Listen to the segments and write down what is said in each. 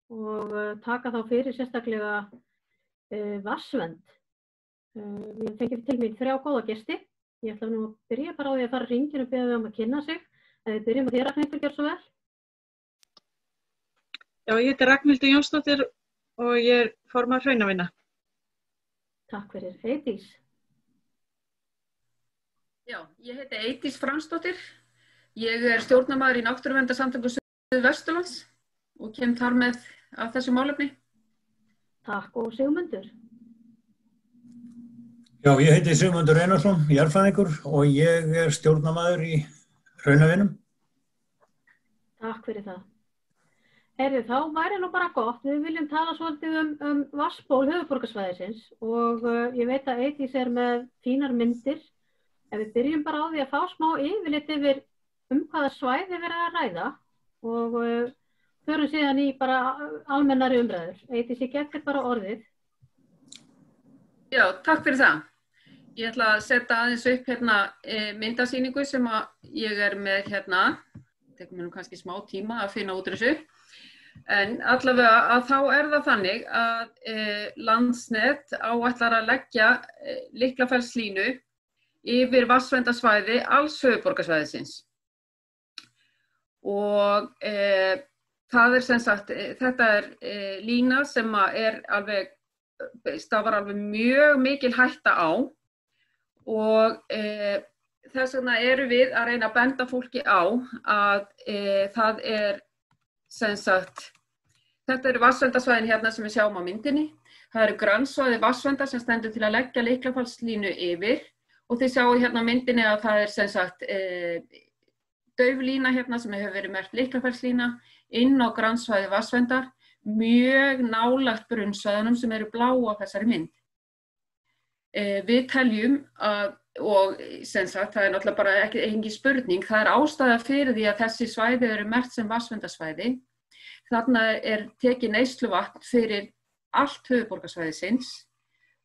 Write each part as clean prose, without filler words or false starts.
og taka þá fyrir sérstaklega vatnsvernd. Ég fengi til mín 3 góða gesti. Ég ætla nú að byrja bara á því að fara hringinn og biðja þau að kynna sig. Við byrjum á þér, Ragnhildur, gjörðu svo vel. Já, ég heiti Ragnhildur Jónsdóttir og ég formaður Hraunavina. Takk fyrir. Eydís. Já, ég heiti Eydís Fransdóttir. Ég stjórnarmaður í Náttúruverndarsamtökum Suðvesturlands og kem þar með að þessu málefni. Takk, og Sigmundur. Já, ég heiti Sigmundur Einarsson, jarðfræðingur og ég stjórnarmaður í Hraunavinum. Takk fyrir það. Þá væri nú bara gott, við viljum tala svolítið um vatnsból höfuðborgarsvæðisins og ég veit að Eydís með fínar myndir. Ef við byrjum bara á því að fá smá yfirlit yfir hvaða svæði verið að ræða og förum síðan í bara almennari umræður. Eydís, ég gef þér bara orðið. Já, takk fyrir það. Ég ætla að setja aðeins upp myndasýningu sem ég með hérna. Tekur mér nú kannski smá tíma að finna út úr þessu. En allavega að þá það þannig að Landsnet áætlar að leggja Litlafellslínu yfir vatnsverndarsvæði alls höfuðborgarsvæðisins. Og það sem sagt, þetta lína sem stafar alveg mjög mikil hætta á og þess vegna erum við að reyna að benda fólki á að það sem sagt, þetta vatnsverndarsvæðin hérna sem við sjáum á myndinni. Það eru grannsvæði vatnsverndar sem stendur til að leggja Litlafellslínu yfir og þið sjáu hérna á myndinni að það sem sagt dauf lína hérna sem hefur verið merkt Litlafellslína inn á grannsvæði vatnsverndar, mjög nálagt brunnsvæðunum sem eru blá á þessari mynd. Við teljum að, og sem sagt, það náttúrulega bara engin spurning, það ástæða fyrir því að þessi svæði eru merkt sem vatnsverndarsvæði. Þarna tekið neysluvatn fyrir allt höfuðborgarsvæðisins,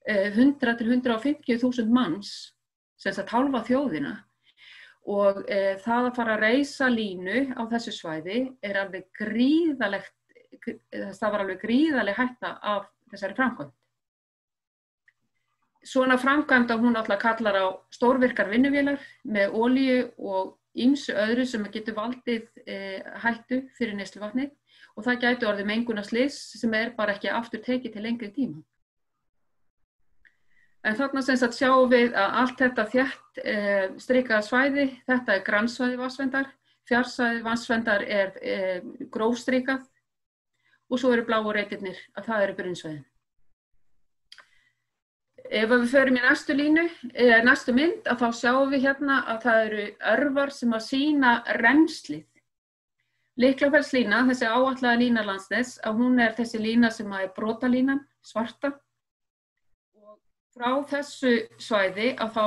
100 til 150.000 manns, sem sagt hálfa þjóðina. Og það að fara að reisa línu á þessu svæði alveg gríðalegt, það var alveg gríðaleg hætta af þessari framkvæmd. Svona framkvæmd hún alltaf kallar á stórvirkar vinnuvélar með olíu og ýmsu öðru sem getur valdið hættu fyrir neysluvatni og það gæti orðið mengunarslys sem bara ekki aftur tekið til lengri tíma. En þarna sem sagt sjáum við að allt þetta þétt strikaða svæði, þetta grannsvæði vatnsverndar, fjarsvæði vatnsverndar grófstrikað og svo eru bláu reitirnir að það eru brunnsvæðin. Ef við förum í næstu mynd, þá sjáum við hérna að það eru örvar sem að sýna rennslið. Litlafellslína, þessi áætlaða lína Landsnets, hún þessi lína sem brotalínan, svarta. Og frá þessu svæði að þá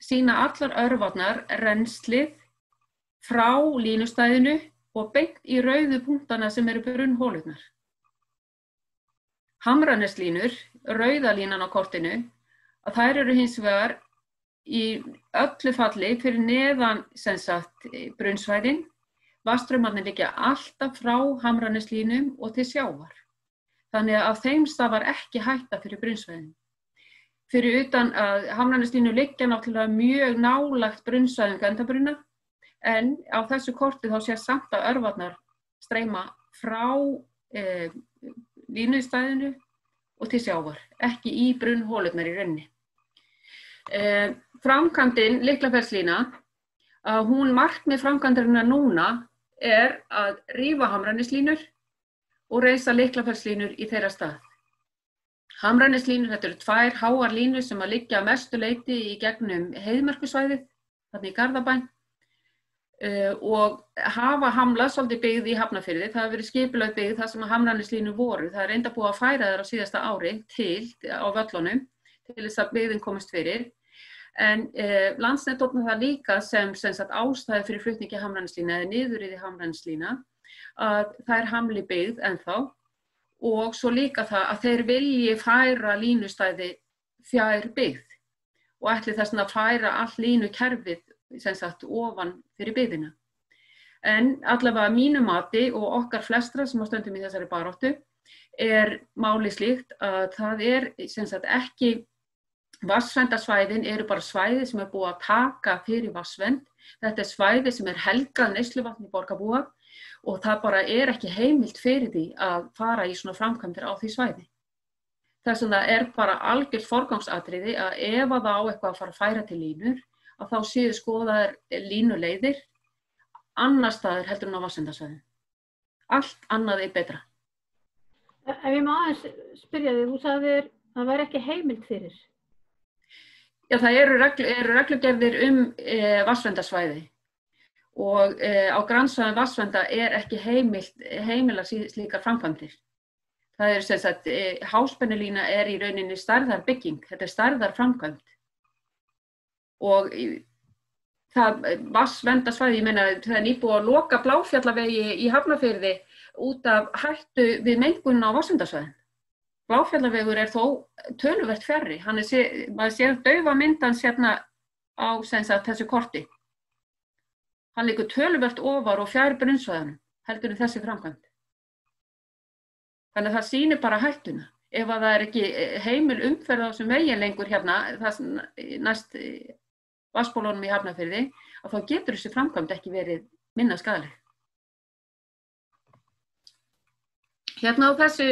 sýna allar örvarnar rennslið frá línustæðinu og beint í rauðu punktana sem eru brunnholurnar. Hamraneslínur, rauða línan á kortinu, að þær eru hins vegar í öllu falli fyrir neðan sem sagt brunnsvæðin. Vatnsstraumarnir liggja alltaf frá Hamraneslínum og til sjávar. Þannig að þeim stafar ekki hætta fyrir brunnsvæðin. Fyrir utan að Hamraneslínur liggja náttúrulega mjög nálagt brunnsvæðum Gvendarbrunna, en á þessu korti þá sé samt að örvarnar streyma frá línustæðinu og til sjávar, ekki í brunnholurnar í rauninni. Framkvæmdin Litlafellslína, markmið framkvæmdarinnar núna að rífa Hamraneslínur og reisa Litlafellslínur í þeirra stað. Hamraneslínur, þetta eru 2 háar línur sem að liggja að mestu leyti í gegnum Heiðmerkursvæðið, þarna í Garðabæ, og hafa hamlað svolítið byggð í Hafnarfirði. Það hefur verið skipulögð byggð þar sem að Hamraneslínur voru. Það enda búið að færa þær á síðasta ári á völlunum til þess að byggðin komist fyrir. En Landsnet opnaði það líka sem sagt ástæðu fyrir flutningi Hamraneslína eða niðurriði Hamraneslína að þær hamli byggð ennþá og svo líka það að þeir vilji færa línustæði fjær byggð og ætli þess að færa all línukerfið sem sagt ofan fyrir byggðina. En allavega mínu mati og okkar flestra sem stöndum í þessari baráttu máli slíkt að það sem sagt ekki, vatnsverndarsvæðin eru bara svæði sem búið að taka fyrir vatnsvernd. Þetta svæði sem helgað neysluvatni borgarbúa og það bara ekki heimilt fyrir því að fara í svona framkvæmdir á því svæði. Þess vegna bara algjört forgangsatriði að ef að það á eitthvað að fara að færa til línur, að þá séu skoðaðar línuleiðir annars staðar heldur en á vatnsverndarsvæðin. Allt annað betra. Ef ég má aðeins spyrja þig, þú sagðir að það væri ekki heimild fyrir. Já, það eru reglugerðir vatnsverndarsvæði og á grannsvæðum vatnsvernda ekki heimila slíkar framkvæmdir. Það sem sagt, háspennulína í rauninni stærðarbygging, þetta stærðar framkvæmd. Og það vatnsverndarsvæði, ég meina, það nýbúið að loka Bláfjallavegi í Hafnarfirði út af hættu við mengun á vatnsverndarsvæðin. Bláfjallavegur þó töluvert fjarri. Maður sér daufa mynd hans hérna á þessu korti. Hann liggur töluvert ofar og fjær brunnsvæðanum, heldur en þessi framkvæmd. Þannig að það sýnir bara hættuna. Ef að það ekki heimil umferð á þessum veginn lengur hérna, næst vatnsbólunum í Hafnarfirði, að þá getur þessi framkvæmd ekki verið minna skaðleg. Hérna á þessu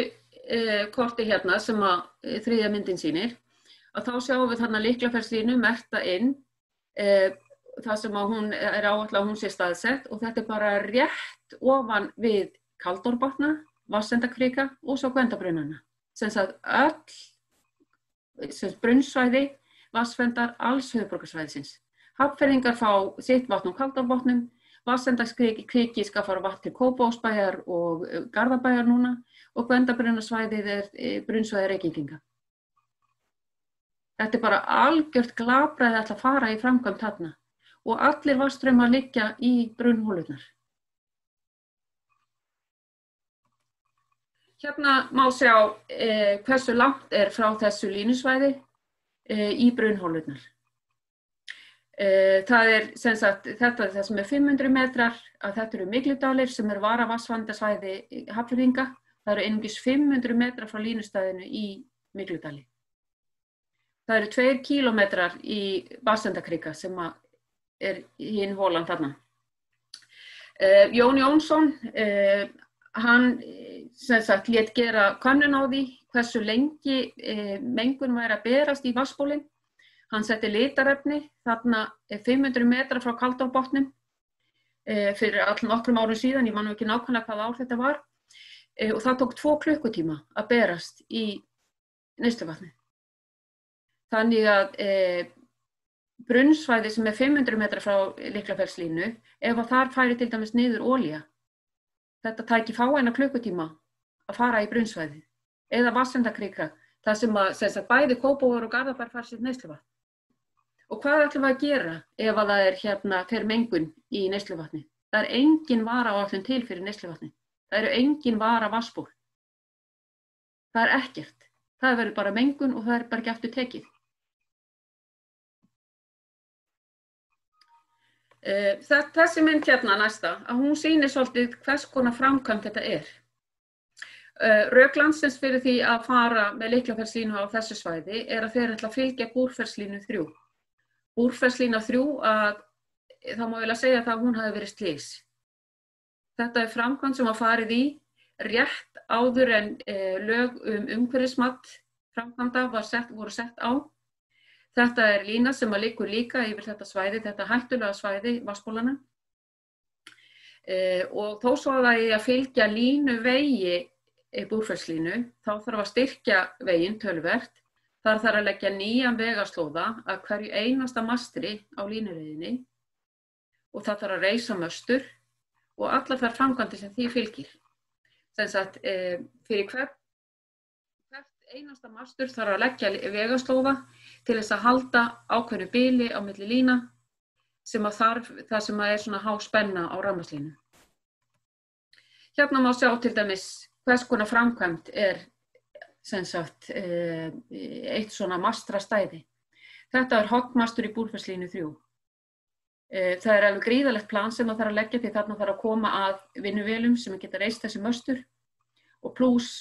korti hérna sem að þriðja myndin sýnir, að þá sjáum við þarna Lyklaferðslínu merkta inn, það sem að hún áætlað að hún sé staðsett og þetta bara rétt ofan við Kaldárbotna, Vatnsendakrika og svo Gvendarbrunnana. Sem sagt öll brunnsvæði, vatnsverndar, alls höfuðborgarsvæðisins. Hafnfirðingar fá sitt vatn úr Kaldárbotnum, Vatnsendakriki skal fara vatn til Kópavogsbæjar og Garðabæjar núna og Gvendarbrunnasvæðið brunnsvæði Reykvíkinga. Þetta bara algjört glapræði að fara í framkvæmd þarna og allir vatnsstraumar liggja í brunnholurnar. Hérna má sjá hversu langt frá þessu línusvæði í brunnholurnar. Það sem sagt, þetta það sem 500 metrar, að þetta eru Mikludalir sem varavatnsverndarsvæði Hafnfirðinga. Það eru einungis 500 metrar frá línustæðinu í Mikludali. Það eru 2 kílómetrar í Vatnsendakrika sem hinn holan þarna. Jón Jónsson, hann sem sagt lét gera könnun á því hversu lengi mengun væri að berast í vatnsbólinn. Hann setti litarefni þarna 500 metrar frá Kaldárbotnum fyrir nokkrum árum síðan, ég man nú ekki nákvæmlega hvaða ár þetta var. Og það tók 2 klukkutíma að berast í neysluvatni. Þannig að brunnsvæði sem 500 metrar frá Lyklaferðslínu, ef að þar færi til dæmis niður olía, þetta tæki fáeina klukkutíma að fara í brunnsvæði. Eða Vatnsendakrika, það sem að bæði Kópavogur og Garðabær fær sitt neysluvatn. Og hvað ætlum við að gera ef að það hérna fer mengun í neysluvatni? Það engin varaáætlun til fyrir neysluvatni. Það eru engin vatnsból. Það ekkert. Það verður bara mengun og það bara ekki aftur tekið. Þessi mynd hérna næsta, að hún sýnir svolítið hvers konar framkvæmd þetta Rök landsins fyrir því að fara með Lyklaferðslínu á þessu svæði að þeir ætla að fylgja Búrfellslínu 3. Búrfellslína 3, þá má vel að segja það að hún hafi verið slys. Þetta framkvæmd sem farið í rétt áður en lög umhverfismat framkvæmda voru sett á. Þetta lína sem liggur líka yfir þetta svæði, þetta hættulega svæði vatnsbólana. Og þó svo að það að fylgja línuvegi Búrfellslínu, þá þarf að styrkja veginn töluvert. Þar þarf að leggja nýjan vegaslóða að hverju einasta mastri á línuleiðinni og það þarf að reisa möstur og allar þær framkvæmdir sem því fylgir. Sem sagt, fyrir hvert einasta mastur þarf að leggja vegaslóða til þess að halda ákveðnu bili á milli lína sem það sem svona há spenna á rafmagnslínu. Hérna má sjá til dæmis hvers konar framkvæmd sem sagt eitt svona mastrastæði. Þetta hoggmastur í Búrfellslínu 3. Það alveg gríðarlegt plan sem það þarf að leggja því þarna þarf að koma að vinnuvélum sem geta reist þessi möstur og pluss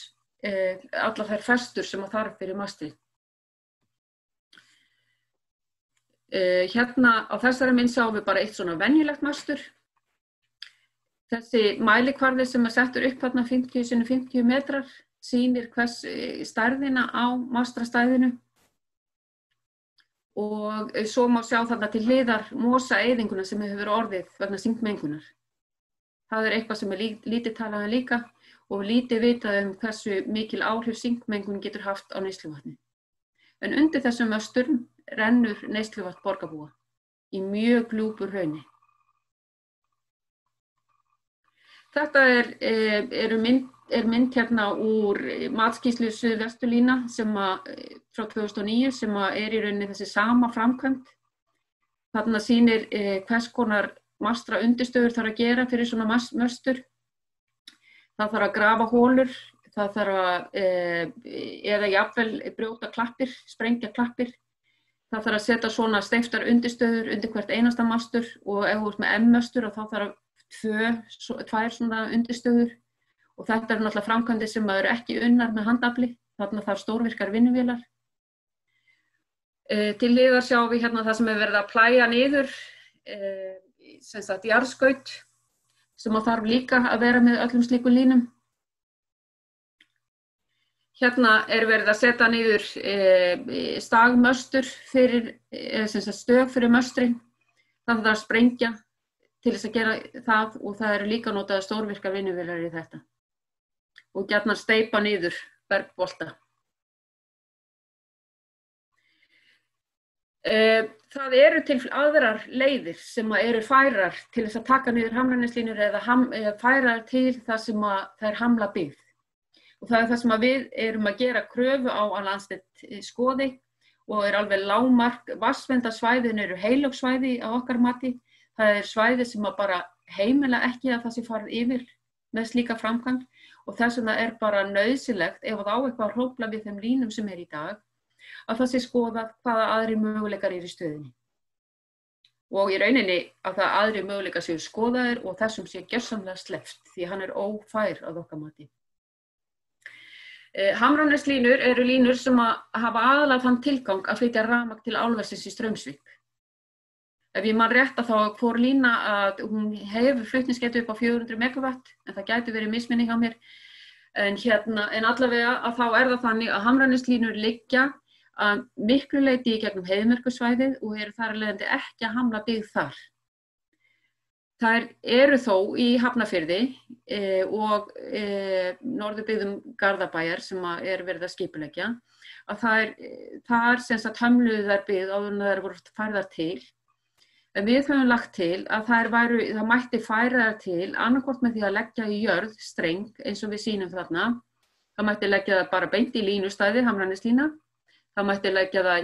allar þær festur sem að þarf fyrir mastið. Hérna á þessari mynd sjáum við bara eitt svona venjulegt mastur. Þessi mælikvarði sem er settur upp þarna 50 x 50 metrar sýnir hvers stærðina á mastrastæðinu og svo má sjá þarna til hliðar mosaeyðinguna sem hefur orðið vegna sinkmengunar. Það er eitthvað sem er lítið talað um líka og lítið vitað hversu mikil áhrif sinkmengun getur haft á neysluvatni. En undir þessum mösturum rennur neysluvatn borgarbúa í mjög glúpu hrauni. Þetta er mynd hérna úr matskýrslu Suðvesturlína frá 2009 sem er í rauninni þessi sama framkvæmd. Þarna sýnir hvers konar mastra undirstöður þarf að gera fyrir svona möstur. Það þarf að grafa hólur, það þarf að eða jafnvel brjóta klappir, sprengja klappir. Það þarf að setja svona steyptar undirstöður undir hvert einasta mastur og ef þú ert með M-möstur þá þarf tvær svona undirstöður og þetta eru náttúrulega framkvæmdir sem eru ekki unnar með handafli, þarna þarf stórvirkar vinnuvélar. Til hliðar sjáum við hérna það sem er verið að plæja niður, sem sagt jarðskaut sem þarf líka að vera með öllum slíkum línum. Hérna er verið að setja niður stagmöstur stög fyrir möstrin. Það þarf að sprengja til þess að gera það og það eru líka notaðar stórvirkar vinnuvélar í þetta. Og gjarnan steypa niður bergbolta. Það eru til aðrar leiðir sem eru færar til þess að taka niður hamraneslínur eða færar til það sem þær hamla byggð. Og það er það sem við erum að gera kröfu á að Landsnet skoði og er alveg lágmark. Vatnsverndarsvæðin eru heilögssvæði á okkar mati. Það er svæði sem bara heimila ekki að það sé farið yfir með slíka framkvæmd og þess vegna er bara nauðsynlegt ef það á eitthvað að hrófla við þeim línum sem er í dag að það sé skoðað hvaða aðrir möguleikar eru í stöðinni. Og í rauninni að það aðrir möguleikar séu skoðaðir og þessum sé gjörsamlega sleppt því hann er ófær að okkar mati. Hamraneslínur eru línur sem hafa aðalega þann tilgang að flytja rafmagn til álversins í Straumsvík. Ef ég man rétt að þá hvor lína að hún hefur flutningsgetu upp á 400 megawatt, en það gæti verið misminning á mér. En allavega að þá er það þannig að hamraneslínur liggja að miklu leyti í gegnum heiðmörkusvæðið og eru þar af leiðandi ekki að hamla byggð þar. Þær eru þó í Hafnarfirði og norðurbyggðum Garðabæjar sem er verið að skipuleggja, að þar sem sagt hömluðu þær byggð áður en þær voru færðar til. En við höfum lagt til að það mætti færa þær til annarkvort með því að leggja í jörð streng eins og við sýnum þarna. Það mætti leggja það bara beint í línustæði, hamraneslína. Það mætti leggja það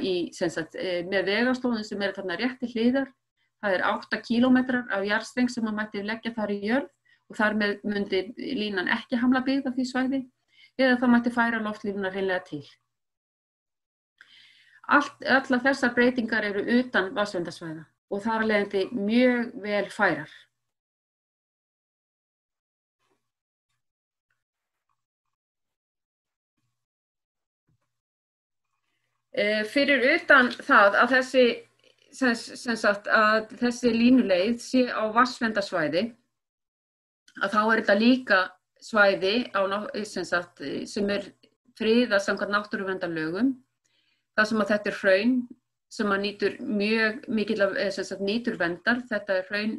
með vegastofnum sem eru þarna rétt til hliðar. Það er 8 kílómetrar af jarðstreng sem mætti leggja þar í jörð og þar með myndi línan ekki hamla byggð á því svæði eða það mætti færa loftlínunar hreinlega til. Allar þessar breytingar eru utan vatnsverndarsvæða og þar af leiðandi mjög vel færar. Fyrir utan það að þessi línuleið sé á vatnsverndarsvæði, að þá er þetta líka svæði sem er friðað samkvæmt náttúruverndarlögum, þar sem að þetta er hraun sem að nýtur mjög mikil nýtur verndar. Þetta er hraun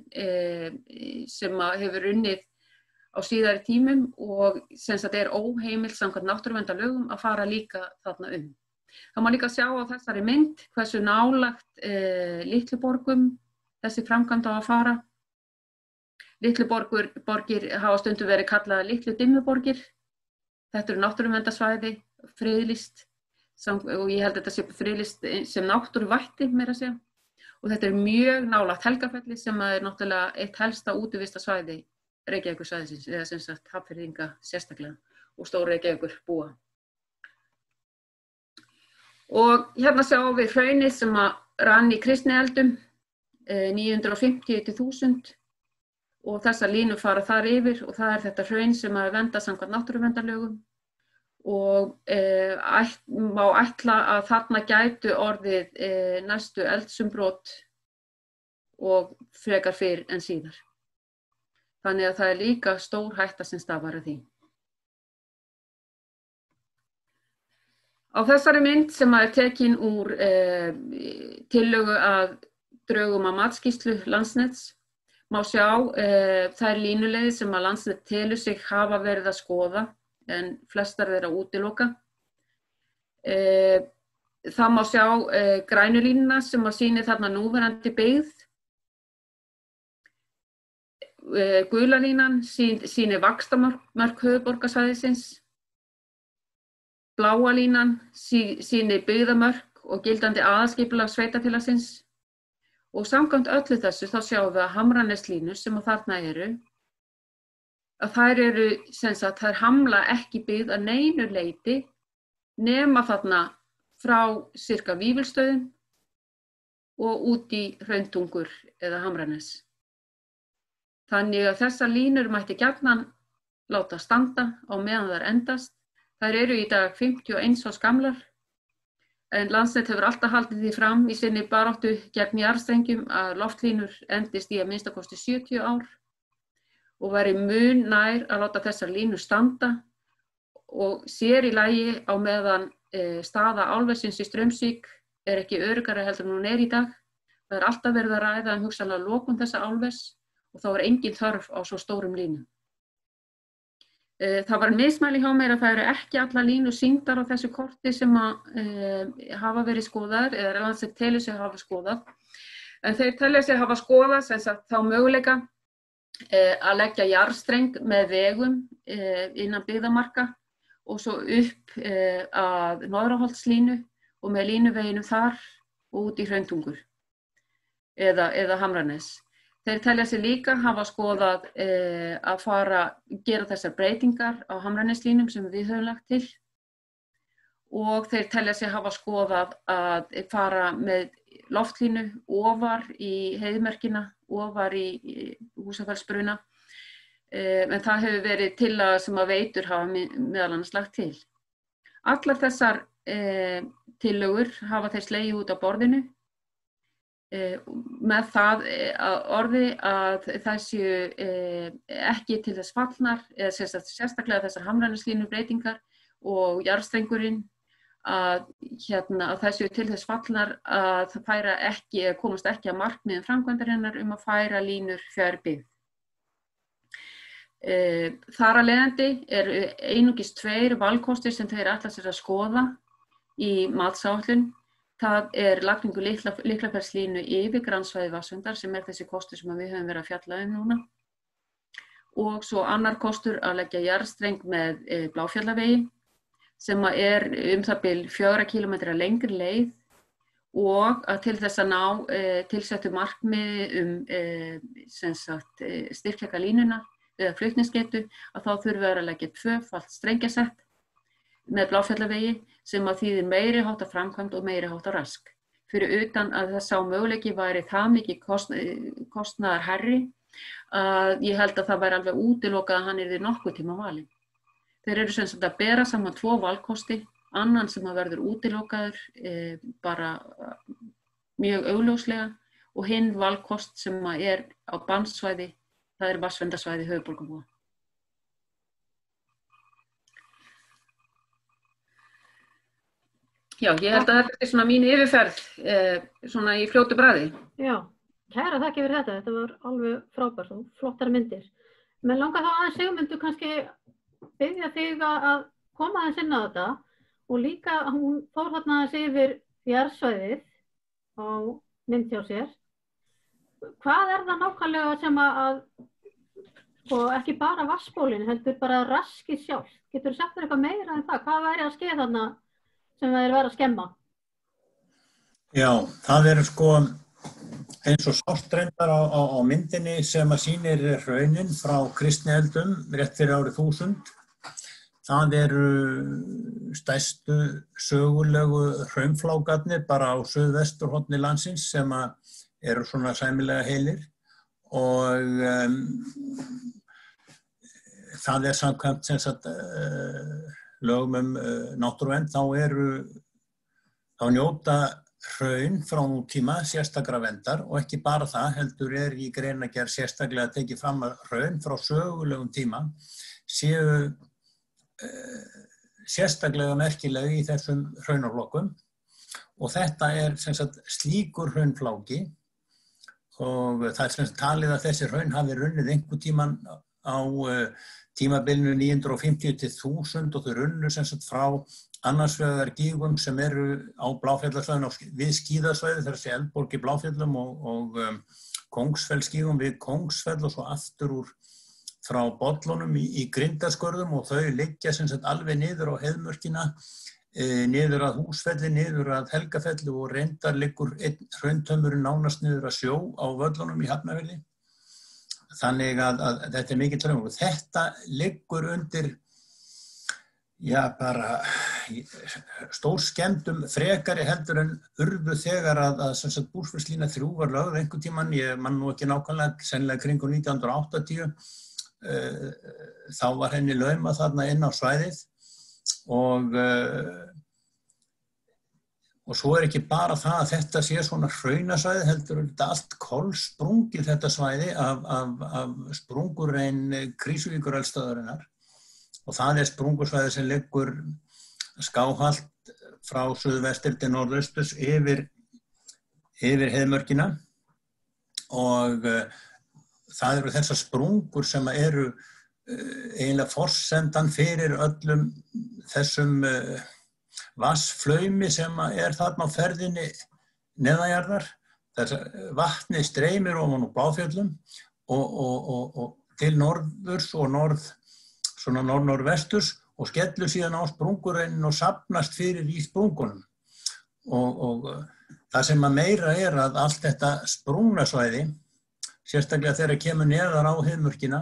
sem að hefur unnið á síðari tímum og er óheimilt samkvæmt náttúruverndarlögum að fara líka þarna um. Það má líka sjá á þessari mynd hversu nálagt Litluborgum þessi framkvæmd á að fara. Litluborgir hafa stundum verið kallaðar litlu dimmuborgir. Þetta eru náttúruverndarsvæði, friðlýst, og ég held að þetta sé friðlýst sem náttúruvætti meira að segja. Og þetta er mjög nálagt Helgafelli sem er náttúrulega eitt helsta útivistarsvæði Reykjavíkursvæðisins, eða sem sagt Hafnfirðinga sérstaklega og stór Reykjavíkur búa. Og hérna sjáum við hraunið sem rann í kristnieldum 950 til 1000 og þessar línur fara þar yfir og það er þetta hraun sem er verndað samkvæmt náttúruverndarlögum og má ætla að þarna gætu orðið næstu eldsumbrot og frekar fyrr en síðar. Þannig að það líka stór hætta sem stafar af því. Á þessari mynd sem er tekin úr tillögu að drögum að matsskýrslu Landsnets má sjá þær línuleiðir sem að Landsnet telur sig hafa verið að skoða en flestar þeirra útiloka. Það má sjá grænu línuna sem að sýnir þarna núverandi byggð. Gula línan sýnir vaxtarmörk höfuðborgarsvæðisins. Bláa línan sýnir byggðamörk og gildandi aðalskipulag sveitarfélagsins. Og samkvæmt öllu þessu þá sjáum við að Hamraneslínur sem að þarna eru, að þær hamla ekki byggð að neinu leyti nema þarna frá sirka Vífilsstöðum og út í Hrauntungur eða Hamranes. Þannig að þessar línur mætti gjarnan láta standa á meðan þær endast. Þær eru í dag 51 árs gamlar, en Landsnet hefur alltaf haldið því fram í sinni baráttu gegn jarðstrengjum að loftlínur endist í að minnsta kosti 70 ár og væri mun nær að láta þessar línur standa og sér í lagi á meðan staða álversins í Straumsvík er ekki öruggari heldur en hún er í dag. Það er alltaf verið að ræða hugsanlega lokun þessa álvers og þá er engin þörf á svo stórum línum. Það var mismæli hjá mér að það eru ekki allar línur sýndar á þessu korti sem hafa verið skoðaðar eða Landsnet telur sig hafa skoðað. En þeir telja sig hafa skoðað sem sagt þá möguleika að leggja jarðstreng með vegum innan byggðamarka og svo upp að Norðraholtslínu og með línuveginum þar og út í Hrauntungur eða Hamranes. Þeir telja sig líka hafa skoðað að gera þessar breytingar á Hamraneslínum sem við höfum lagt til og þeir telja sig hafa skoðað að fara með loftlínu ofar í heiðmerkina, ofar í Húsafellsbruna, en það hefur verið tillaga sem að Veitur hafa meðal annars lagt til. Allar þessar tillögur hafa þeir slegið út á borðinu með það að orði að það séu ekki til þess fallnar eða sérstaklega þessar Hamraneslínu breytingar og jarðstrengurinn að það séu til þess fallnar að það komast ekki að markmiðum framkvæmdarinnar að færa línur fjær byggð. Þar að leiðandi eru einungis 2 valkostir sem þeir ætla sér að skoða í matsáætlun. Það er lagningu Liklafelslínu yfir grannsvæði Vatnsvendar sem er þessi kostur sem við höfum verið að fjalla núna. Og svo annar kostur að leggja jarðstreng með Bláfjallavegi sem er það bil 4 kilometra lengri leið og að til þess að ná tilsettu markmiði styrkleika línuna eða flutningsgetu að þá þurfum við að leggja 2-falt strengjasett með Bláfjallavegi sem að þýðir meiri háttar framkvæmd og meiri háttar rask. Fyrir utan að það sá möguleiki væri það mikið kostnaðar hærri að ég held að það væri alveg útilokað að hann yrði nokkuð tíma valinn. Þeir eru sem sagt að bera saman 2 valkosti, annan sem að verður útilokaður bara mjög augljóslega og hinn valkost sem að er á bannsvæði, það er vatnsverndarsvæði höfuðborgarbúa. Já, ég held að þetta er svona mín yfirferð svona í fljótu bragði. Já, kæra þakki fyrir þetta. Þetta var alveg frábært og flottar myndir. Mér langar þá aðeins Sigmundur kannski biðja þig að koma aðeins inn á þetta og líka hún fór þarna aðeins yfir jarðsvæðið á mynd hjá sér. Hvað er það nákvæmlega sem að ekki bara vatnsbólin heldur bara raskið sjálf? Getur þú sagt þér eitthvað meira en það? Hvað væri að skeið þarna sem það verið að skemma? Já, það eru eins og sást reyndar á myndinni sem að sýnir hraunin frá Kristnieeldum rétt fyrir árið 1000. Það eru stærstu sögulegu hraunflákarnir bara á suðvesturhorni landsins sem að eru svona sæmilega heilir og það er samkvæmt lögum náttúruvernd þá njóta hraun frá nútíma sérstakra verndar og ekki bara það, heldur í greinargerð sérstaklega tekið fram að hraun frá sögulegum tíma séu sérstaklega merkileg í þessum hraunaflokkum og þetta sem sagt slíkur hraunfláki og það sem sagt talið að þessi hraun hafi runnið einhvern tíman á tímabilinu 950 til 1000 og þau runnu sem sagt frá annars vegar gígum sem eru á Bláfjallasvæðinu við skíðasvæði, þar sé Eldborg í Bláfjallum og Kóngsfellsgígum við Kóngsfell og svo aftur frá bollunum í Grindaskörðum og þau liggja sem sagt alveg niður á heiðmörkina, niður að Húsfelli, niður að Helgafelli og reyndar liggur einn hrauntaumurinn nánast niður að sjó á völlunum í Hafnarfirði. Þannig að þetta mikill hraun og þetta liggur undir bara stórskemmdum frekari heldur en urðu þegar að sem sagt Búrfellslína 3 var lögð einhvern tímann, ég man nú ekki nákvæmlega, sennilega kringum 1980, þá var henni laumað þarna inn á svæðið og svo ekki bara það að þetta sé svona hraunasvæði, heldur þetta allt kolsprungið þetta svæði af sprungurein Krýsuvíkureldstöðvarinnar. Og það sprungusvæði sem liggur skáhalt frá suðvestur til norðausturs yfir heiðmörkina og það eru þessar sprungur sem eru eiginlega forsendan fyrir öllum þessum vatnsflaumi sem þarna á ferðinni neðanjarðar. Vatnið streymir ofan úr Bláfjöllum og til norðurs og svona norðvesturs og skellur síðan á sprungureinin og safnast fyrir í sprungunum. Og það sem meira að allt þetta sprungnasvæði, sérstaklega þegar kemur neðar á heiðmörkina,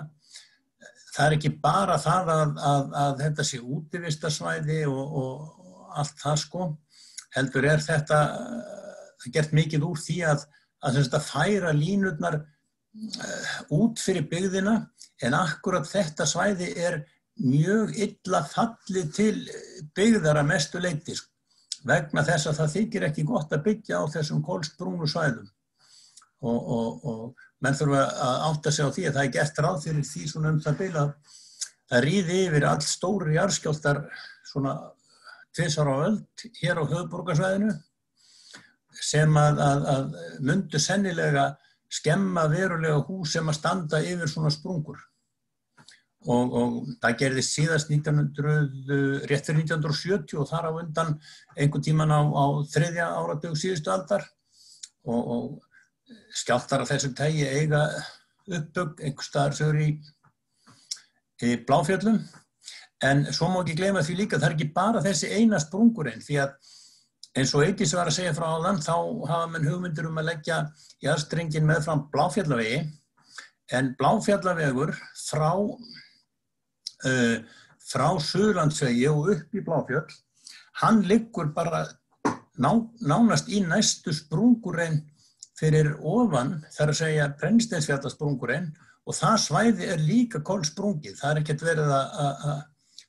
það ekki bara það að þetta sé útivistarsvæði og allt það heldur þetta gert mikið úr því að færa línurnar út fyrir byggðina en akkurat þetta svæði mjög illa fallið til byggðar að mestu leyti vegna þess að það þykir ekki gott að byggja á þessum kolsprungnu svæðum og menn þurfa að átta sig á því að það gert ráð fyrir því svona það bil að það ríði yfir all stóri jarðskjálftar svona 2 á öld hér á höfuðborgarsvæðinu sem að mundu sennilega skemma verulega hús sem að standa yfir svona sprungur. Og það gerðist síðast rétt fyrir 1970 og þar á undan einhvern tímann á 3. áratug síðustu aldar og skjálftar af þessu tagi eiga upptök einhvers staðar sögur í Bláfjöllum. En svo má ekki gleyma því líka, það ekki bara þessi eina sprungurein því að eins og Eydís var að segja frá áðan, þá hafa menn hugmyndir að leggja jarðstrenginn meðfram Bláfjallavegi, en Bláfjallavegur frá Suðurlandsvegi og upp í Bláfjöll, hann liggur bara nánast í næstu sprungurein fyrir ofan, þar að segja Brennisteinsfjallasprungurein, og það svæði líka kolsprungið, það ekkert verið að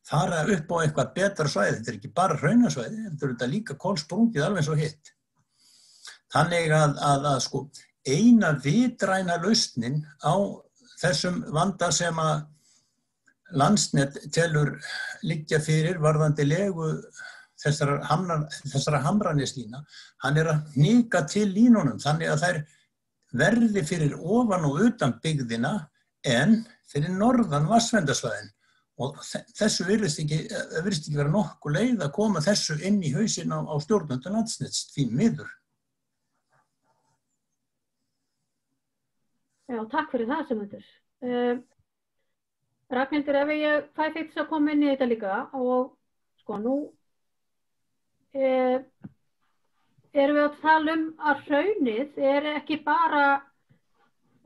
fara upp á eitthvað betra svæði, þetta ekki bara hraunasvæði, þetta líka kolsprungið alveg eins og hitt. Þannig að eina vitræna lausnin á þessum vanda sem að Landsnet telur liggja fyrir varðandi legu þessara Hamraneslína, hann að hnika til línunum þannig að þær verði fyrir ofan og utan byggðina en fyrir norðan vatnsverndarsvæðin. Og þessu virðist ekki vera nokkuð leið að koma þessu inn í hausinn á stjórnendum Landsnets, því miður. Já, takk fyrir það, Sigmundur. Ragnhildur, ef ég fæ þig til að koma inn í þetta líka og nú erum við að tala að hraunið ekki bara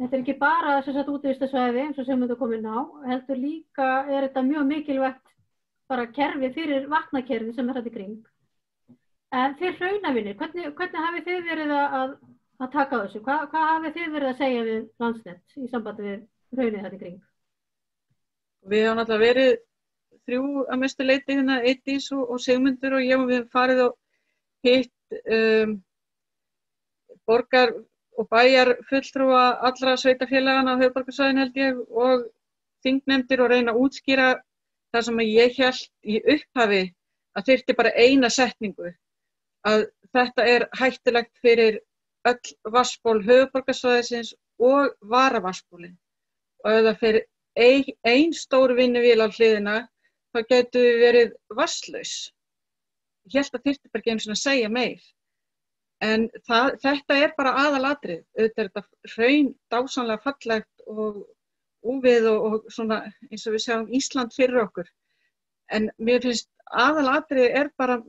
þetta ekki bara útivistarsvæði eins og Sigmundur kom inn á, heldur líka þetta mjög mikilvægt bara kerfi fyrir vatnakerfi sem þetta í kring. En þið hraunavinir, hvernig hafið þið verið að taka á þessu? Hvað hafið þið verið að segja við Landsnet í sambandi við hraunið þetta í kring? Við höfum alltaf verið þrjú að mestu leyti hérna, Eydís og Sigmundur og ég og við farið og hitt borgar og bæjar fulltrúa allra sveitafélagana á höfuðborgarsvæðinu held ég og þingnefndir og reyna að útskýra það sem ég hélt í upphafi að þyrfti bara eina setningu að þetta hættulegt fyrir öll vatnsból höfuðborgarsvæðisins og varavatnsbólin og ef það fyrir ein stór vinnuvél á hliðina þá getur við verið vatnslaus. Ég hélt að þyrfti bara ekki einu sinni að segja meir. En þetta bara aðalatrið. Auðvitað þetta hraun dásamlega fallegt og úfið og svona eins og við sjáum Ísland fyrir okkur. En mér finnst aðalatrið bara,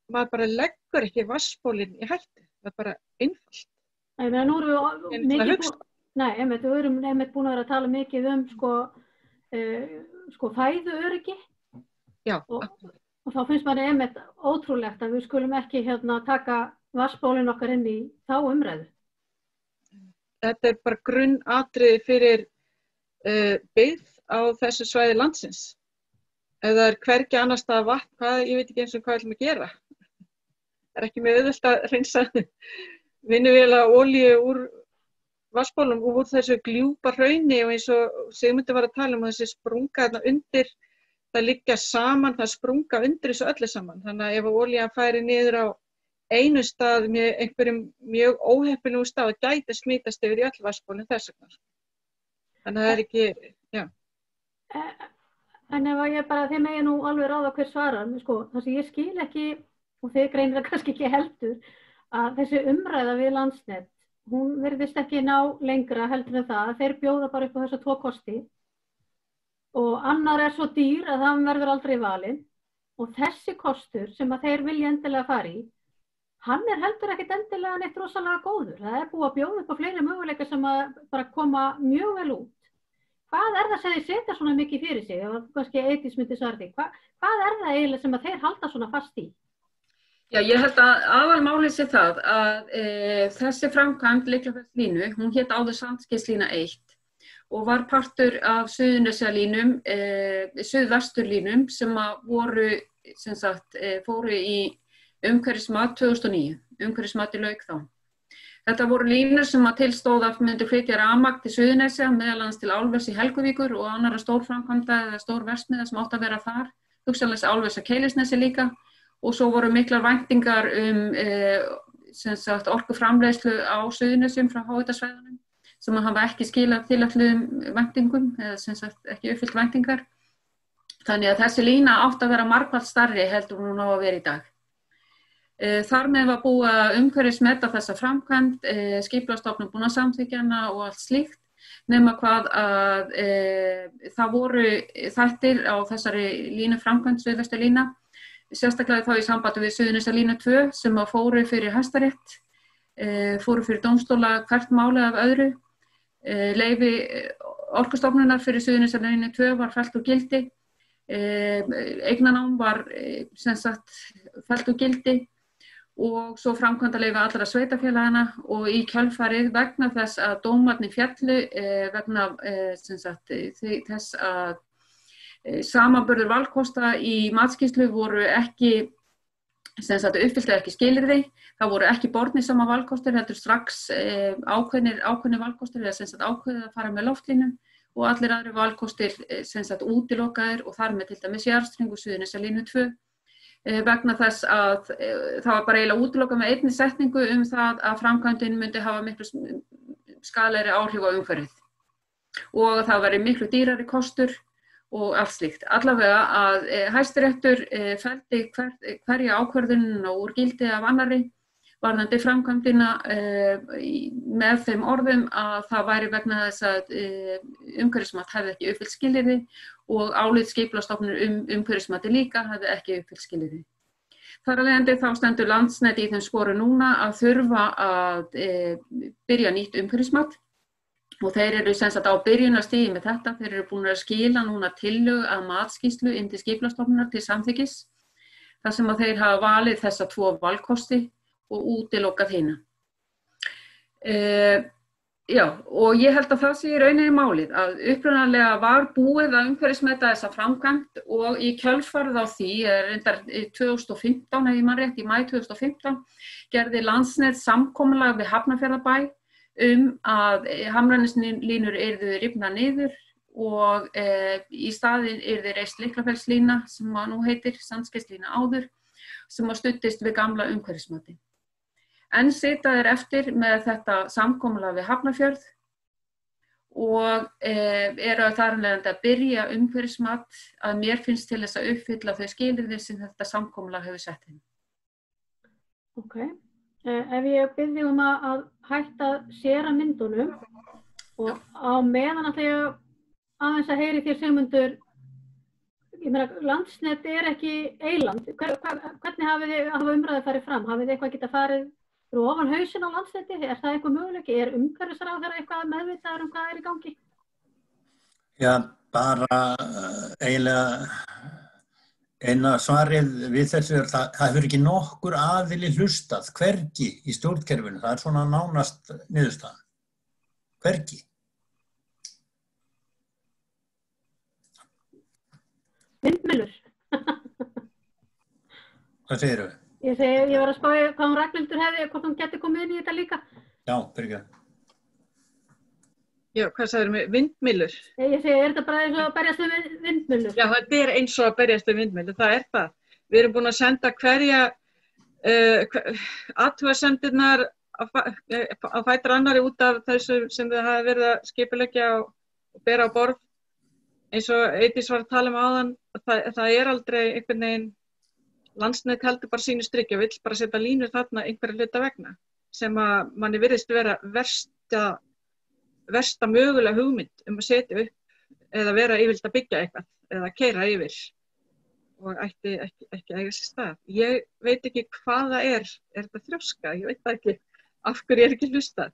maður bara leggur ekki vatnsbólinn í hættu. Það bara einfalt. Nei, nú erum við mikið við erum búin að vera að tala mikið fæðuöryggi. Já. Og þá finnst maður ótrúlegt að við skulum ekki taka vatnsbólinn okkar inn í þá umræðu. Þetta bara grunnatriði fyrir byggð á þessu svæði landsins. Ef það hvergi annars staðar vatn, ég veit ekki eins og hvað við ætlum að gera. Það ekki með auðvelt að hreinsa vinnuvéla olíu úr vatnsbólum úr þessu gljúpa hrauni og eins og Sigmundur var að tala um þessi sprunga þarna undir, það liggja saman, það sprunga undir þessu öllu saman. Þannig að ef olían færi niður á einu stað með einhverjum mjög óheppilegu stað gæti smitast yfir í öll vatnsbólin þess vegna. Þannig að það ekki, já. En ef ég bara, þið megið nú alveg ráða hver svarar, það sem ég skil ekki, og þið greinir það kannski ekki heldur, að þessi umræða við Landsnet, hún virðist ekki ná lengra heldur en það, þeir bjóða bara upp á þessa 2 kosti og annar svo dýr að það verður aldrei valinn og þessi kostur sem að þeir vilja endilega fara í, hann heldur ekkit endilega neitt rosalega góður. Það búið að bjóða upp á fleiri möguleika sem að bara koma mjög vel út. Hvað það sem þeir setja svona mikið fyrir sig? Og kannski Eydís myndi svara því. Hvað það eiginlega sem að þeir halda svona fast í? Já, ég held að aðalmálið sé það að þessi framkvæmd Lyklafellslínu, hún hét áður Sandskeiðslína 1 og var partur af Suðurnesjalínum, Suðvesturlínum sem að voru, sem sagt, fóru í umhverfismat 2009, umhverfismati lauk þá. Þetta voru línur sem að tilstóð að myndu flytja rafmagn til Suðurnesja, meðal annars til álvers í Helguvíkur og annarra stórframkvæmda eða stórverksmiðja sem átt að vera þar, hugsanlega álvers á Keilisnesi líka. Og svo voru miklar væntingar orkuframleiðslu á Suðurnesjum frá háhitasvæðunum sem hafa ekki skilað tilætluðum væntingum eða ekki uppfyllt væntingar. Þannig að þessi lína átti að vera margfalt stærri heldur hún á að vera í dag. Þar með var búið að umhverfismeta þessa framkvæmd, Skipulagsstofnun búin að samþykkja hana og allt slíkt, nema hvað að það voru þættir á þessari línu framkvæmd Suðvesturlína, sérstaklega þá í sambandi við Suðurnesjalínu 2 sem að fóru fyrir Hæstarétt, fóru fyrir dómstóla hvert málið af öðru. Leyfi Orkustofnunar fyrir Suðurnesjalínu 2 var fellt úr gildi, eignarnám var fellt úr gildi og svo framkvæmdaleyfi allra sveitafélagana og í kjölfarið vegna þess að dómarnir féllu vegna þess að samanburður valkosta í matskýrslu voru ekki, uppfylltu ekki skilyrði, það voru ekki bornir sama valkostir, heldur strax ákveðnir valkostir eða ákveðið að fara með loftlínu og allir aðri valkostir útilokaðir og þar með til dæmis jarðstrengur Suðurnesjalínu 2 vegna þess að það var bara eiginlega útilokað með einni setningu það að framkvæmdin myndi hafa miklu skaðlegri áhrif á umhverfið og það væri miklu dýrari kostur og allt slíkt. Allavega að Hæstiréttur felldi hverja ákvörðunina úr gildi af annarri varðandi framkvæmdina með þeim orðum að það væri vegna þess að umhverfismat hefði ekki uppfyllt skilyrði og álit Skipulagsstofnunar umhverfismati líka hefði ekki uppfyllt skilyrði. Þar af leiðandi þá stendur Landsnet í þeim sporum núna að þurfa að byrja nýtt umhverfismat. Og þeir eru á byrjunarstigi með þetta, þeir eru búin að skila núna tillögu að matskýrslu inn til Skipulagsstofnunar til samþykkis, þar sem að þeir hafa valið þessa 2 valkosti og útilokað hina. Já, og ég held að það sé í rauninni málið að upprunalega var búið að umhverfismeta þessa framkvæmd og í kjölfarið á því, reyndar 2015, ef ég man rétt, í maí 2015, gerði Landsnet samkomulag við Hafnarfjarðarbæ að hamraneslínur yrðu rifnar niður og í staðinn yrði reist Litlafellslína sem nú heitir Sandskeiðslína áður sem studdist við gamla umhverfismati. En sitað eftir með þetta samkomulag við Hafnarfjörð og eru þar að byrja umhverfismat að mér finnst til þess að uppfylla þau skilyrði sem þetta samkomulag hefur sett inn. Ok, ef ég byrði að hætta að séra myndunum og á meðan ætla ég aðeins að heyri þér Sigmundur, ég meina Landsnet ekki eyland, hvernig hafa umræður farið fram, hafið þið eitthvað geta farið fyrir ofan hausinn á Landsneti, það eitthvað möguleiki, umhverfisráðherra eitthvað meðvitaður hvað í gangi? Já, bara eiginlega eina svarið við þessu það hefur ekki nokkur aðili hlustað, hvergi í stjórnkerfinu, það svona nánast niðurstaðan, hvergi. Vindmyllur. Hvað segirðu? Ég var að spája hvað hún Ragnhildur hefði, hvort hún geti komið inn í þetta líka. Já, byrja. Já, hvað sagðirðu með vindmyllur? Ég segi, þetta bara eins og að berjast við vindmyllur? Já, þetta eins og að berjast við vindmyllur, það það. Við erum búin að senda hverja athugasemdirnar á fætur annari út af þessu sem þið hafa verið að skipuleggja og bera á borð. Eins og Eydís var að tala áðan, það aldrei einhvern veginn. Landsnet heldur bara sínu strikki og vill bara setja línur þarna einhverja hluta vegna sem að manni virðist vera versta mögulega hugmynd að setja upp eða vera yfirleitt að byggja eitthvað eða keyra yfir og ætti ekki eiga sér stað. Ég veit ekki hvað það þetta þrjóska, ég veit það ekki af hverju ekki hlustað.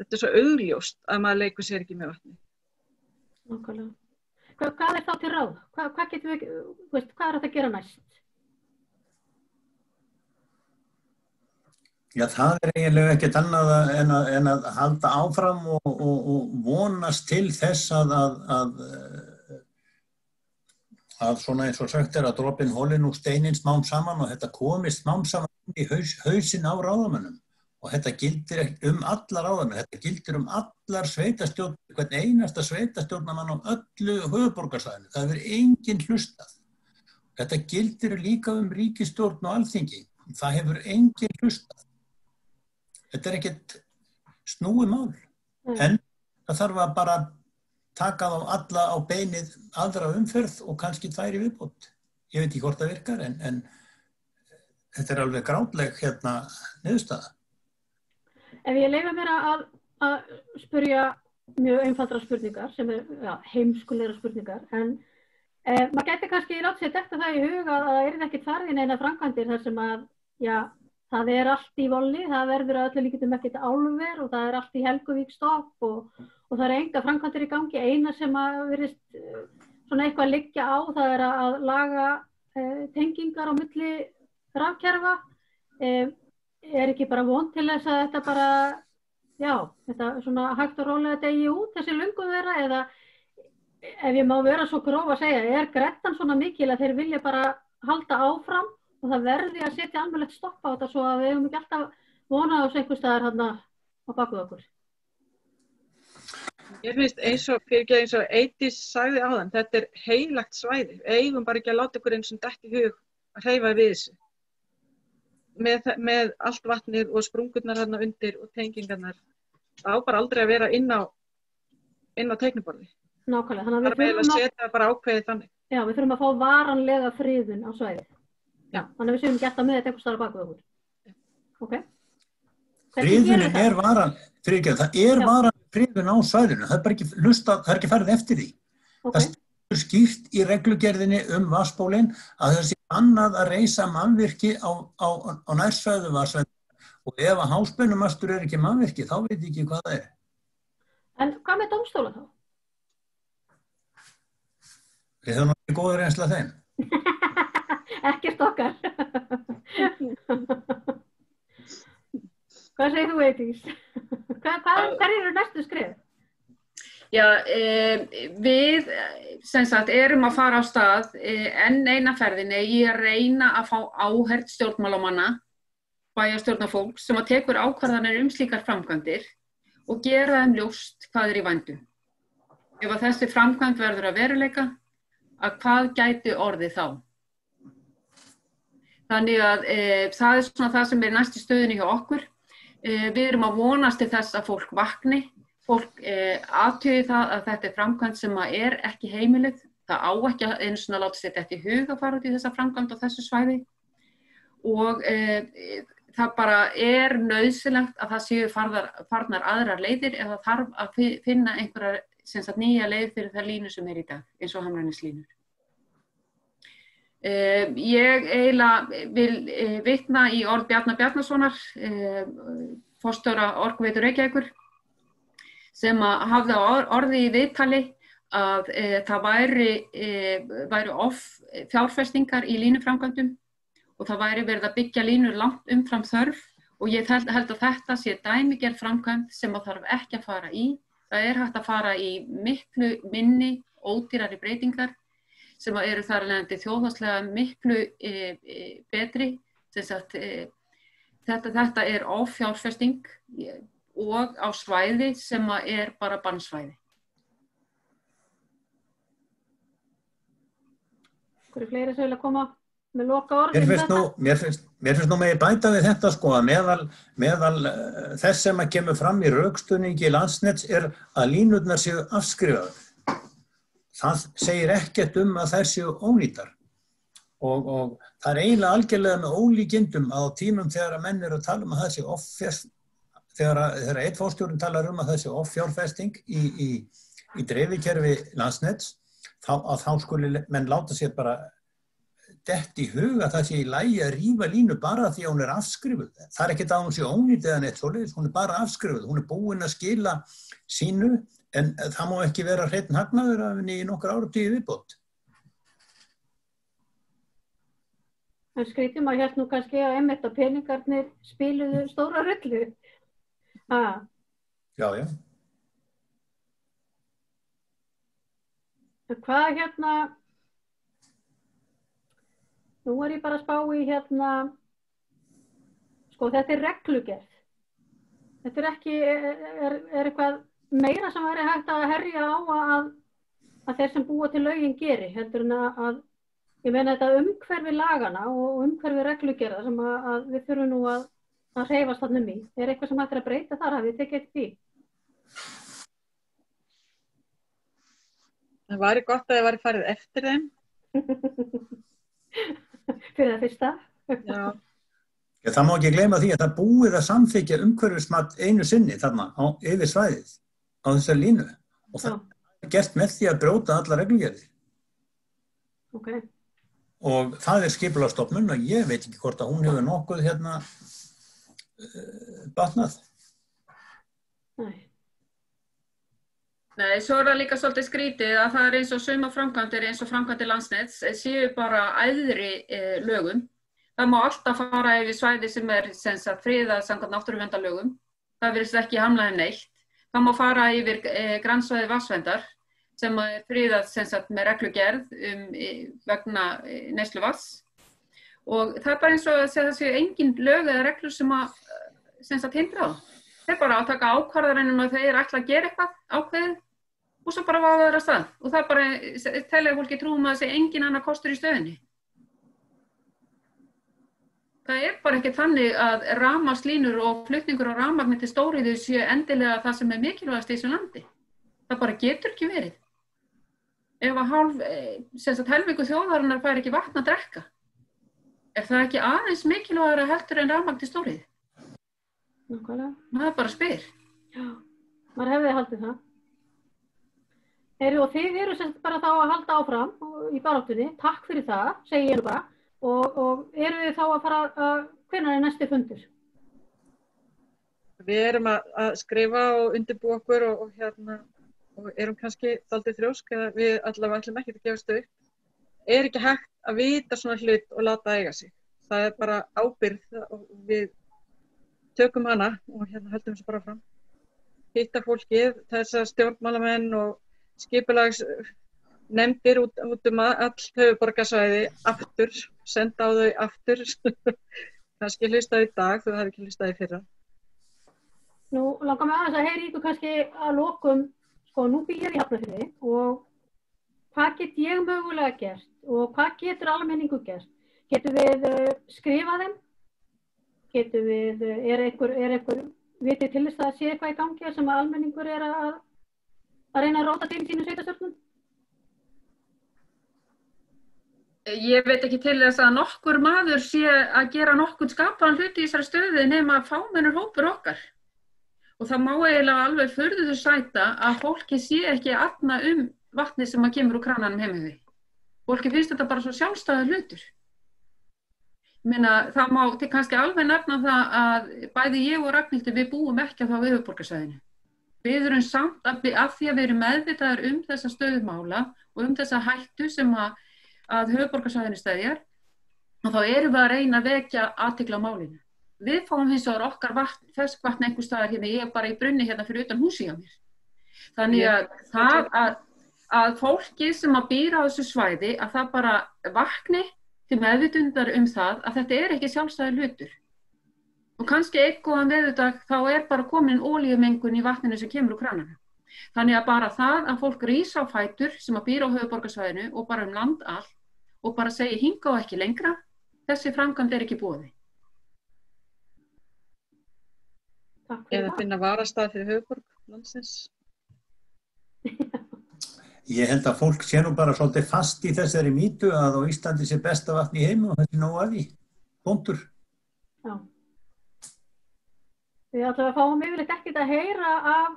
Þetta svo augljóst að maður leikur sér ekki með vatni. Nákvæmlega. Hvað þá til ráð? Hvað getum við, hvað þetta að gera næst? Já, það eiginlega ekkert annað en að halda áfram og vonast til þess að svona eins og sagt að dropinn holinn úr steininn smám saman og þetta komist smám saman í hausinn á ráðamönnum. Og þetta gildir alla ráðamenn, þetta gildir allar sveitastjórn, hvern einasta sveitastjórnarmann á öllu höfuðborgarsvæðinu. Það hefur enginn hlustað. Þetta gildir líka ríkisstjórn og alþingi. Það hefur enginn hlustað. Þetta ekkert snúið mál, en það þarf að bara taka þá alla á beinið aðra umferð og kannski 2 í viðbót. Ég veit ekki hvort það virkar, en þetta alveg grátleg niðurstaða. Ef ég leyfi mér að spyrja mjög einfaldra spurningar, sem heimskulegra spurningar, en maður gæti kannski láta sér detta það í huga að það ekkert farið í neina framkvæmdir þar sem að, það allt í volli, það verður að öllu líkindum ekkert álver og það allt í Helguvík stopp og það enga framkvæmdir í gangi. Eina sem að virðist svona eitthvað liggja á, það að laga tengingar á milli rafkerfa. Ekki bara von til þess að þetta bara, þetta svona hægt og rólega degi út, þessi löngun þeirra, eða ef ég má vera svo gróf að segja, grettan svona mikil að þeir vilja bara halda áfram og það verði að setja almennilegt stopp á þetta svo að við ekki alltaf vona á þessu einhvers staðar á baku okkur. Ég finnst eins og Eydís sagði áðan, þetta heilagt svæði. Við eigum bara ekki að láta ykkur eins og dett í hug að hreyfa við þessu. Með allt vatnið og sprungurnar þarna undir og tengingarnar. Það á bara aldrei að vera inn á teikniborði. Nákvæmlega. Það er meðal að setja bara ákveðið þannig. Já, við þurfum að fá varanlega friðun á svæðið. Já, þannig að við séum gert að með þetta einhvers staðar á baku okkur. Ok. Friðunin varan, það varan friðun á svæðinu, það bara ekki hlustað, það ekki farið eftir því. Okay. Það stendur skýrt í reglugerðinni vatnsbólinn að það sé annað að reisa mannvirki á nærsvæðu vatnsvæðinu og ef að háspennumastur ekki mannvirki, þá veit ég ekki hvað það er. En hvað með dómstóla þá? Við höfum ekki góður reynsla þeim. Ekkert okkar. Hvað segir þú, Eydís? Hver eru næstu skref? Já, við sem sagt erum að fara á stað enn eina ferðinni í að reyna að fá áheyrn stjórnmálamanna, bæjarstjórnarfólk sem að tekur ákvarðanir slíkar framkvæmdir og gera þeim ljóst hvað í vændum. Ef að þessi framkvæmd verður að veruleika, að hvað gæti orðið þá? Þannig að það er svona það sem næst í stöðunni hjá okkur. Við erum að vonast til þess að fólk vakni. Fólk athugi það að þetta framkvæmd sem ekki heimilið. Það á ekki einu svona láta sér þetta í hug að fara út í þessa framkvæmd á þessu svæði. Og það bara nauðsynlegt að það séu farnar aðrar leiðir eða þarf að finna einhverjar nýja leið fyrir þær línur sem í dag, eins og hamrænislínur. Ég eiginlega vil vitna í orð Bjarna Bjarnasonar, forstjóra Orkuveitu Reykjavíkur, sem hafði orði í viðtali að það væri fjárfestingar í línuframkvæmdum og það væri verið að byggja línur langt umfram þörf og ég held að þetta sé dæmigerð framkvæmd sem þarf ekki að fara í. Það hægt að fara í miklu minni, ódýrari breytingar sem eru þar af leiðandi þjóðhagslega miklu betri. Þetta offjárfesting og á svæði sem bara bannsvæði. Hverju fleiri sem vilja koma með loka orð? Mér finnst nú megi bæta við þetta að meðal þess sem kemur fram í rökstuðningi Landsnets að línurnar séu afskrifaðar. Það segir ekkert að þær séu ónýtar. Og það eiginlega algjörlega með ólíkindum að á tímum þegar menn eru að tala að það sé offjárfesting, þegar einn forstjórinn talar að það sé offjárfesting í dreifikerfi Landsnets, þá skuli menn láta sér bara dett í hug að það sé í lagi að rífa línu bara því að hún afskrifuð. Það ekkert að hún sé ónýt eða neitt svoleiðis, hún bara afskrifuð. Hún búin að skila sínu, en það má ekki vera hreinn hagnaður af henni í nokkur áratugi viðbót. En skrýtum að hérna kannski að einmitt að peningarnir spiluðu stóra rullu. Já. Hvað nú ég bara að spá í þetta reglugerð. Þetta ekki, eitthvað meira sem væri hægt að herja á að þeir sem búa til lögin geri, heldur en að ég meina þetta umhverfi lagana og umhverfi reglugerða sem að við þurfum nú að hreyfast þarna í. Eitthvað sem hægt að breyta þar, hafið þið tekið eftir því? Það væri gott að það væri farið eftir þeim. Fyrir það fyrsta. Já. Það má ekki gleyma því að það búið að samþykkja umhverfismat einu sinni þarna yfir svæðið á þessari línu og það er gert með því að brjóta alla reglugerðir. Okay. Og það skipulagsstofnun og ég veit ekki hvort að hún hefur nokkuð batnað. Nei, svo það líka svolítið skrítið að það eins og suma framkvæmdir eins og framkvæmdir Landsnets séu bara æðri lögum. Það má alltaf fara yfir svæði sem friðað samkvæmt náttúruverndarlögum. Það virðist ekki hamla neitt. Það má fara yfir grannsvæði vatnsverndar sem friðað með reglugerð vegna neyslu vatns. Og það er bara eins og að það séu engin lög eða reglur sem hindra það. Þeir bara að taka ákvarðanir að þeir ætla að gera eitthvað ákveðið og svo bara vaða þeirra stað. Og það bara telja fólki trúum að það sé engin annar kostur í stöðunni. Það er bara ekki þannig að rafmagnslínur og flutningur á rafmagni til stóriðju séu endilega það sem er mikilvægast í þessu landi. Það bara getur ekki verið. Ef að helmingur þjóðarinnar fær ekki vatn að drekka, er það ekki aðeins mikilvægara heldur en rafmagn til stóriðju? Nákvæmlega. Það bara spyr. Já, maður hefði haldið það. Og þið eru bara þá að halda áfram í baráttunni. Takk fyrir það, segi ég nú bara. Og eru við þá að fara hvenær er næsti fundur? Við erum að skrifa og undirbúa okkur og erum kannski dálítið þrjósk eða við allavega ætlum ekki að gefast upp. Er ekki hægt að vita svona hlut og láta eiga sig. Það er bara ábyrgð og við tökum hana og höldum þessu bara fram. hitta fólkið, þessar stjórnmálamenn og skipulagsnefndir út all höfuðborgarsvæði aftur, senda á þau aftur. Kannski hlustað í dag, þú hefði ekki hlustað í fyrra. Nú langar mig aðeins að heyra ykkur kannski að lokum, sko, nú býr ég í Hafnarfirði og hvað get ég mögulega gert og hvað getur almenningur gert? Getum við skrifað þeim? Getum við, er einhver vitið til þess að sé eitthvað í gangi sem almenningur að reyna að róta til í sínum sveitarstjórnum? Ég veit ekki til þess að nokkur maður sé að gera nokkurn skapaðan hluti í þessari stöðu nema fámennur hópur okkar. Og það má eiginlega alveg furðu þau sæta að fólki sé ekki aðna vatni sem kemur úr krananum heim við. Fólki finnst þetta bara svo sjálfstæður hlutur. Ég meina, það má kannski alveg nefna það að bæði ég og Ragnhildur við búum ekki á það höfuðborgarsvæðinu. Við erum samt af því að við erum meðvitaðir þessa stöðu mála og þessa hættu sem að höfuðborgarsvæðinu steðjar, og þá erum við að reyna að vekja athygli á málinu. Við fáum hins vegar okkar ferskvatn einhvers staðar hérna, ég bara í brunni hérna fyrir utan húsi hjá mér. Þannig að það að fólki sem að býra á þessu svæði, að það bara vakni til meðvitundar það að þetta er ekki sjálfstæður hlutur. Og kannski einn góðan veðurdag þá bara komin olíumengun í vatninu sem kemur úr krananum. Þannig að bara það að fólk rís á fætur sem að býra á höfuðborgarsvæðinu og bara land allt og bara segi hingað og ekki lengra, þessi framkvæmd er ekki boðið. Eða finna varastað fyrir höfuðborg landsins. Ég held að fólk sé nú bara svolítið fast í þessari mýtu að á Íslandi sé besta vatn í heiminum og þetta nóg að því. Punktur. Já. Við ætlum að fáum yfirleitt ekkert að heyra af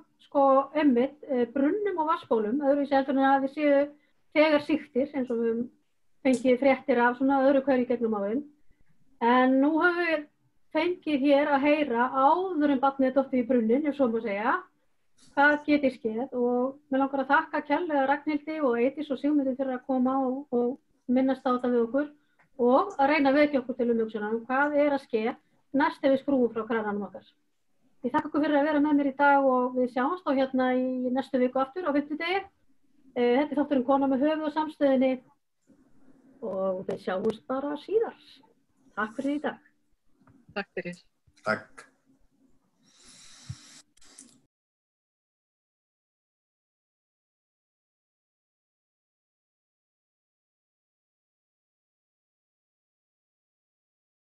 brunnum og vatnsbólum, öðruvísi heldur en að við séu þegar sýktir, eins og við fengið fréttir af svona öðru hverju gegnum áinn. En nú höfum við fengið hér að heyra áður en barnið dottið í brunnin, ef svo má segja, hvað geti skeð og mér langar að þakka kærlega Ragnhildi og Eydís og Sigmundur fyrir að koma og minnast á þetta við okkur og að reyna að vekja okkur til umhugsunar hvað er að ske næst ef við skrúum frá krananum okkar. Ég þakka okkur fyrir að vera með mér í dag og við sjáumst þá hérna í næstu viku aftur á 50 degi. Þetta er þátturinn Kona með höfuð og samstöðinni og við sjáumst bara síðar. Takk fyrir í dag. Takk fyrir. Takk.